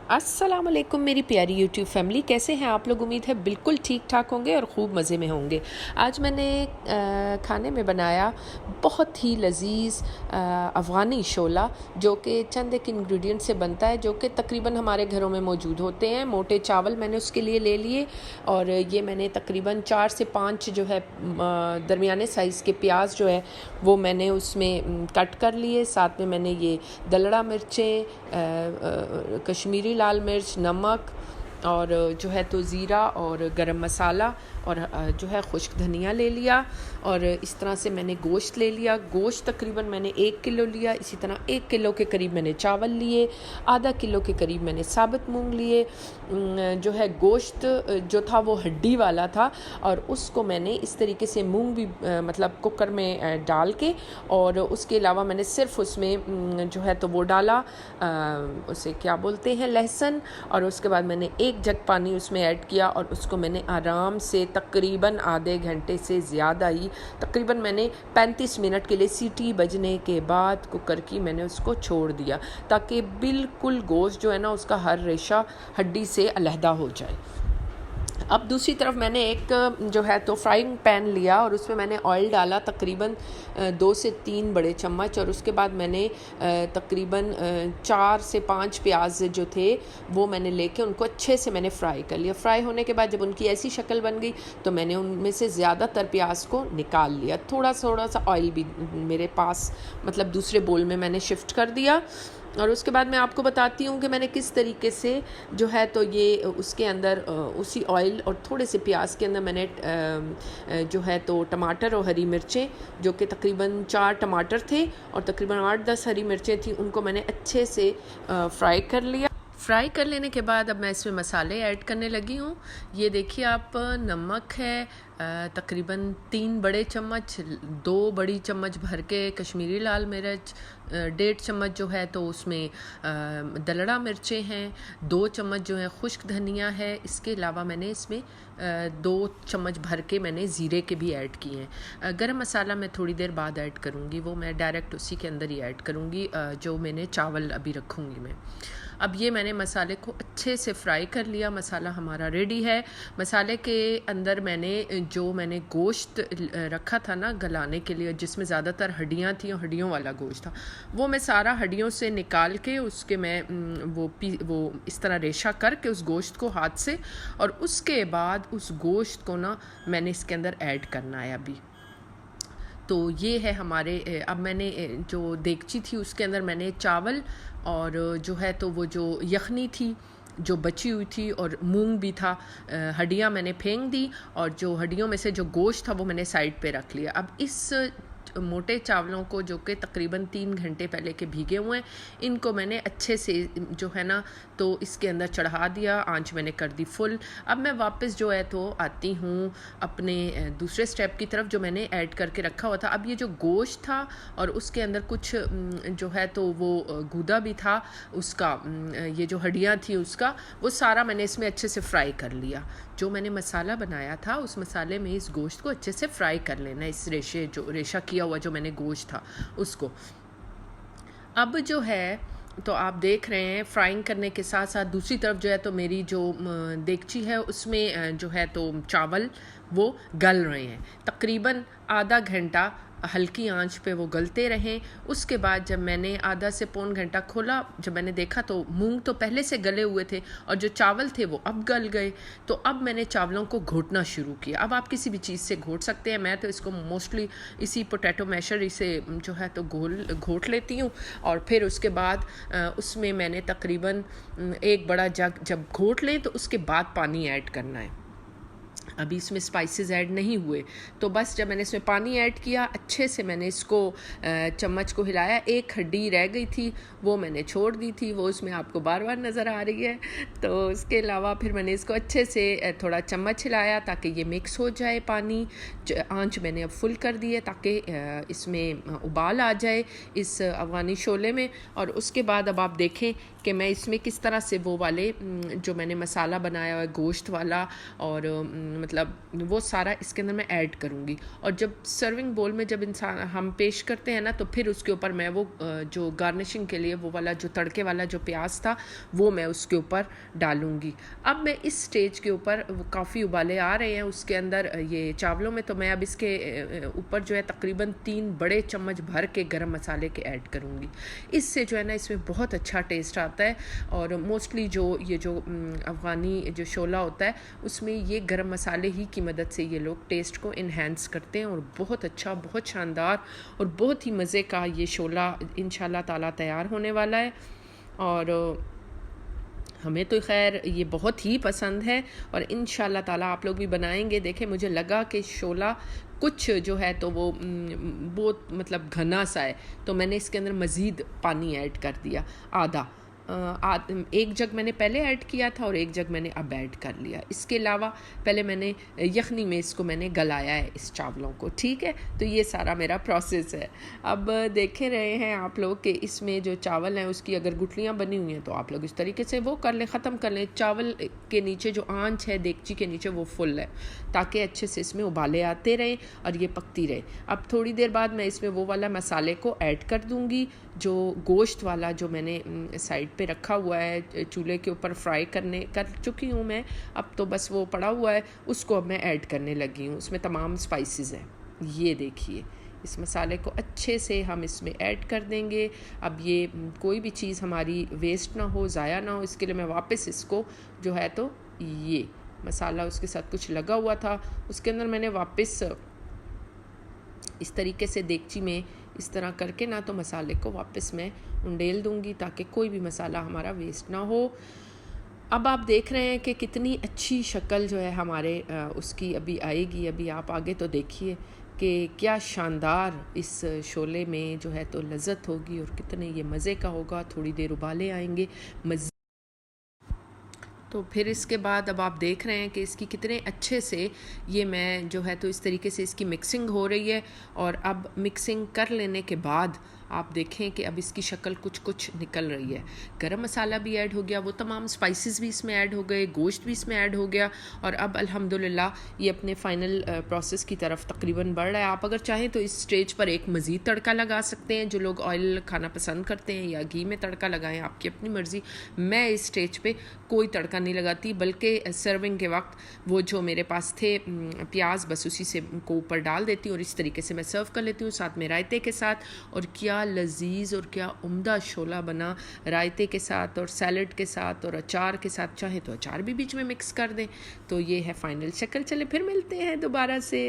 अस्सलाम वालेकुम मेरी प्यारी यूट्यूब फैमिली, कैसे हैं आप लोग। उम्मीद है बिल्कुल ठीक ठाक होंगे और ख़ूब मज़े में होंगे। आज मैंने खाने में बनाया बहुत ही लजीज़ अफ़गानी शोला, जो कि चंद एक इंग्रेडिएंट से बनता है, जो कि तकरीबन हमारे घरों में मौजूद होते हैं। मोटे चावल मैंने उसके लिए ले लिए और ये मैंने तकरीबन 4 से 5 जो है दरमियाने साइज़ के प्याज जो है वो मैंने उसमें कट कर लिए। साथ में मैंने ये दलड़ा मिर्चें, कश्मीरी लाल मिर्च, नमक और जो है तो ज़ीरा और गरम मसाला और जो है खुश्क धनिया ले लिया। और इस तरह से मैंने गोश्त ले लिया। गोश्त तकरीबन मैंने 1 किलो लिया। इसी तरह 1 किलो के करीब मैंने चावल लिए, आधा किलो के करीब मैंने साबुत मूंग लिए। जो है गोश्त जो था वो हड्डी वाला था और उसको मैंने इस तरीके से मूंग भी मतलब कुकर में डाल के, और उसके अलावा मैंने सिर्फ उसमें जो है तो वो डाला, उसे क्या बोलते हैं, लहसुन। और उसके बाद मैंने 1 जग पानी उसमें ऐड किया और उसको मैंने आराम से तकरीबन आधे घंटे से ज़्यादा ही, तकरीबन मैंने 35 मिनट के लिए सीटी बजने के बाद कुकर की मैंने उसको छोड़ दिया, ताकि बिल्कुल गोश्त जो है ना उसका हर रेशा हड्डी से अलहदा हो जाए। अब दूसरी तरफ मैंने एक जो है तो फ्राइंग पैन लिया और उसमें मैंने ऑयल डाला तकरीबन 2 से 3 बड़े चम्मच, और उसके बाद मैंने तकरीबन 4 से 5 प्याज जो थे वो मैंने लेके उनको अच्छे से मैंने फ्राई कर लिया। फ्राई होने के बाद जब उनकी ऐसी शक्ल बन गई तो मैंने उनमें से ज़्यादातर प्याज को निकाल लिया। थोड़ा सा ऑयल भी मेरे पास मतलब दूसरे बोल में मैंने शिफ्ट कर दिया। और उसके बाद मैं आपको बताती हूँ कि मैंने किस तरीके से जो है तो ये उसके अंदर उसी ऑयल और थोड़े से प्याज के अंदर मैंने जो है तो टमाटर और हरी मिर्चें, जो कि तकरीबन 4 टमाटर थे और तकरीबन 8-10 हरी मिर्चें थी, उनको मैंने अच्छे से फ्राई कर लिया। फ्राई कर लेने के बाद अब मैं इसमें मसाले ऐड करने लगी हूँ। ये देखिए आप, नमक है तकरीबन 3 बड़े चम्मच, 2 बड़ी चम्मच भर के कश्मीरी लाल मिर्च, 1.5 चम्मच जो है तो उसमें दलड़ा मिर्चें हैं, 2 चम्मच जो है खुश्क धनिया है। इसके अलावा मैंने इसमें 2 चम्मच भर के मैंने ज़ीरे के भी ऐड किए हैं। गरम मसाला मैं थोड़ी देर बाद ऐड करूँगी, वो मैं डायरेक्ट उसी के अंदर ही ऐड करूँगी जो मैंने चावल अभी रखूँगी मैं। अब ये मैंने मसाले को अच्छे से फ्राई कर लिया, मसाला हमारा रेडी है। मसाले के अंदर मैंने गोश्त रखा था ना गलाने के लिए, जिसमें ज़्यादातर हड्डियाँ थी और हड्डियों वाला गोश्त था, वो मैं सारा हड्डियों से निकाल के उसके मैं वो इस तरह रेशा करके उस गोश्त को हाथ से, और उसके बाद उस गोश्त को ना मैंने इसके अंदर ऐड करना है अभी। तो ये है हमारे, अब मैंने जो देगची थी उसके अंदर मैंने चावल और जो है तो वो जो यखनी थी जो बची हुई थी और मूंग भी था, हड्डियाँ मैंने फेंक दी और जो हड्डियों में से जो गोश्त था वो मैंने साइड पे रख लिया। अब इस मोटे चावलों को, जो कि तकरीबन 3 घंटे पहले के भीगे हुए हैं, इनको मैंने अच्छे से जो है ना तो इसके अंदर चढ़ा दिया, आंच मैंने कर दी फुल। अब मैं वापस जो है तो आती हूँ अपने दूसरे स्टेप की तरफ जो मैंने ऐड करके रखा हुआ था। अब ये जो गोश्त था और उसके अंदर कुछ जो है तो वो गूदा भी था उसका, ये जो हड्डियाँ थी उसका, वो सारा मैंने इसमें अच्छे से फ्राई कर लिया। जो मैंने मसाला बनाया था उस मसाले में इस गोश्त को अच्छे से फ्राई कर लेना, इस रेशा किया हुआ जो मैंने गोश्त था उसको। अब जो है तो आप देख रहे हैं फ्राइंग करने के साथ साथ दूसरी तरफ जो है तो मेरी जो देगची है उसमें जो है तो चावल वो गल रहे हैं। तकरीबन आधा घंटा हल्की आंच पे वो गलते रहें। उसके बाद जब मैंने आधा से पौन घंटा खोला, जब मैंने देखा तो मूंग तो पहले से गले हुए थे और जो चावल थे वो अब गल गए। तो अब मैंने चावलों को घोटना शुरू किया। अब आप किसी भी चीज़ से घोट सकते हैं, मैं तो इसको मोस्टली इसी पोटैटो मैशर इसे जो है तो घोट लेती हूँ। और फिर उसके बाद उसमें मैंने तकरीबन 1 बड़ा जग जब घोट लें तो उसके बाद पानी ऐड करना है। अभी इसमें स्पाइसेस ऐड नहीं हुए, तो बस जब मैंने इसमें पानी ऐड किया अच्छे से मैंने इसको चम्मच को हिलाया। 1 हड्डी रह गई थी वो मैंने छोड़ दी थी, वो उसमें आपको बार बार नज़र आ रही है। तो उसके अलावा फिर मैंने इसको अच्छे से थोड़ा चम्मच हिलाया ताकि ये मिक्स हो जाए पानी। आंच मैंने अब फुल कर दी है ताकि इसमें उबाल आ जाए इस अफ़गानी शोले में। और उसके बाद अब आप देखें कि मैं इसमें किस तरह से वो वाले जो मैंने मसाला बनाया हुआ है गोश्त वाला और मतलब वो सारा इसके अंदर मैं ऐड करूँगी। और जब सर्विंग बोल में जब इंसान हम पेश करते हैं ना, तो फिर उसके ऊपर मैं वो जो गार्निशिंग के लिए वो वाला जो तड़के वाला जो प्याज था वो मैं उसके ऊपर डालूँगी। अब मैं इस स्टेज के ऊपर काफ़ी उबाले आ रहे हैं उसके अंदर ये चावलों में, तो मैं अब इसके ऊपर जो है तकरीबन 3 बड़े चम्मच भर के गरम मसाले के ऐड करूँगी। इससे जो है ना इसमें बहुत अच्छा टेस्ट आता है। और मोस्टली जो ये जो अफ़गानी जो शोला होता है उसमें ये गरम मसाले ही की मदद से ये लोग टेस्ट को इन्हेंस करते हैं और बहुत अच्छा, बहुत शानदार और बहुत ही मज़े का ये शोला इंशाल्लाह ताला तैयार होने वाला है। और हमें तो खैर ये बहुत ही पसंद है और इंशाल्लाह ताला आप लोग भी बनाएंगे। देखें, मुझे लगा कि शोला कुछ जो है तो वो बहुत मतलब घना सा है, तो मैंने इसके अंदर मज़ीद पानी ऐड कर दिया, आधा एक जग मैंने पहले ऐड किया था और एक जग मैंने अब ऐड कर लिया। इसके अलावा पहले मैंने यखनी में इसको मैंने गलाया है इस चावलों को, ठीक है। तो ये सारा मेरा प्रोसेस है। अब देखे रहे हैं आप लोग कि इसमें जो चावल हैं उसकी अगर गुठलियाँ बनी हुई हैं तो आप लोग इस तरीके से वो कर लें, ख़त्म कर लें। चावल के नीचे जो आंच है देगची के नीचे वो फुल है, ताकि अच्छे से इसमें उबाले आते रहें और ये पकती रहे। अब थोड़ी देर बाद मैं इसमें वो वाला मसाले को ऐड कर दूँगी जो गोश्त वाला जो मैंने साइड पे रखा हुआ है, चूल्हे के ऊपर फ्राई कर चुकी हूँ मैं। अब तो बस वो पड़ा हुआ है, उसको अब मैं ऐड करने लगी हूँ। उसमें तमाम स्पाइसेस हैं, ये देखिए। इस मसाले को अच्छे से हम इसमें ऐड कर देंगे। अब ये कोई भी चीज़ हमारी वेस्ट ना हो, ज़ाया ना हो, इसके लिए मैं वापस इसको जो है तो ये मसाला उसके साथ कुछ लगा हुआ था उसके अंदर मैंने वापस इस तरीके से देगची में इस तरह करके ना तो मसाले को वापस मैं उंडेल दूंगी ताकि कोई भी मसाला हमारा वेस्ट ना हो। अब आप देख रहे हैं कि कितनी अच्छी शक्ल जो है हमारे उसकी अभी आएगी। अभी आप आगे तो देखिए कि क्या शानदार इस शोले में जो है तो लज़्ज़त होगी और कितने ये मज़े का होगा। थोड़ी देर उबाले आएंगे तो फिर इसके बाद अब आप देख रहे हैं कि इसकी कितने अच्छे से ये मैं जो है तो इस तरीके से इसकी मिक्सिंग हो रही है। और अब मिक्सिंग कर लेने के बाद आप देखें कि अब इसकी शक्ल कुछ कुछ निकल रही है। गरम मसाला भी ऐड हो गया, वो तमाम स्पाइसेस भी इसमें ऐड हो गए, गोश्त भी इसमें ऐड हो गया और अब अल्हम्दुलिल्लाह ये अपने फ़ाइनल प्रोसेस की तरफ तकरीबन बढ़ रहा है। आप अगर चाहें तो इस स्टेज पर एक मज़ीद तड़का लगा सकते हैं। जो लोग ऑयल खाना पसंद करते हैं या घी में तड़का लगाएं, आपकी अपनी मर्ज़ी। मैं इस स्टेज पे कोई तड़का नहीं लगाती, बल्कि सर्विंग के वक्त वो जो मेरे पास थे प्याज बस उसी से को ऊपर डाल देती हूँ और इस तरीके से मैं सर्व कर लेती हूँ साथ में रायते के साथ। और क्या लजीज और क्या उम्दा शोला बना रायते के साथ और सैलड के साथ और अचार के साथ। चाहे तो अचार भी बीच में मिक्स कर दें। तो ये है फाइनल शक्ल। चले फिर मिलते हैं दोबारा से।